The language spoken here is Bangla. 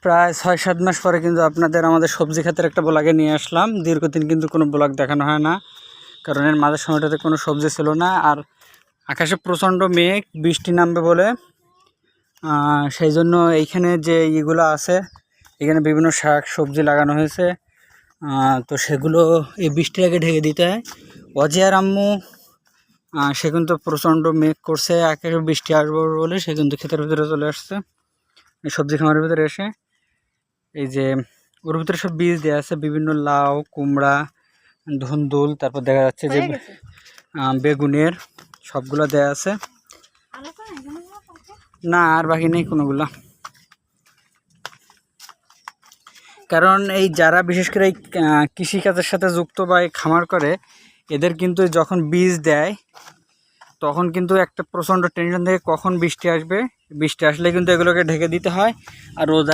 প্রায় 6-7 মাস পরে কিন্তু আপনাদের আমাদের সবজি খাতের একটা ব্লগে নিয়ে আসলাম। দীর্ঘদিন কিন্তু কোনো ব্লগ দেখানো হয় না, কারণ এর মাঝের সময়টাতে কোনো সবজি ছিল না। আর আকাশে প্রচণ্ড মেঘ, বৃষ্টি নামবে বলে সেই জন্য এইখানে যে ইগুলো আছে, এখানে বিভিন্ন শাক সবজি লাগানো হয়েছে। তো সেগুলো এই বৃষ্টির আগে ঢেকে দিতে হয়। অজয় আর আম্মু সে কিন্তু প্রচণ্ড মেঘ করছে, আকাশে বৃষ্টি আসবে বলে সে কিন্তু ক্ষেতের ভিতরে চলে আসছে, এই সবজি খামারের ভিতরে এসে। এই যে ওর ভিতরে সব বীজ দেওয়া আছে, বিভিন্ন লাউ, কুমড়া, ধুন্দুল, তারপর দেখা যাচ্ছে যে বেগুনের সবগুলো দেওয়া আছে। না, আর বাকি নেই কোনোগুলা। কারণ এই যারা বিশেষ করে এই কৃষিকাজের সাথে যুক্ত বা এই খামার করে, এদের কিন্তু যখন বীজ দেয় তখন কিন্তু একটা প্রচণ্ড টেনশন থাকে কখন বৃষ্টি আসবে। বৃষ্টি আসলে কিন্তু এগুলোকে ঢেকে দিতে হয়। আর রোদ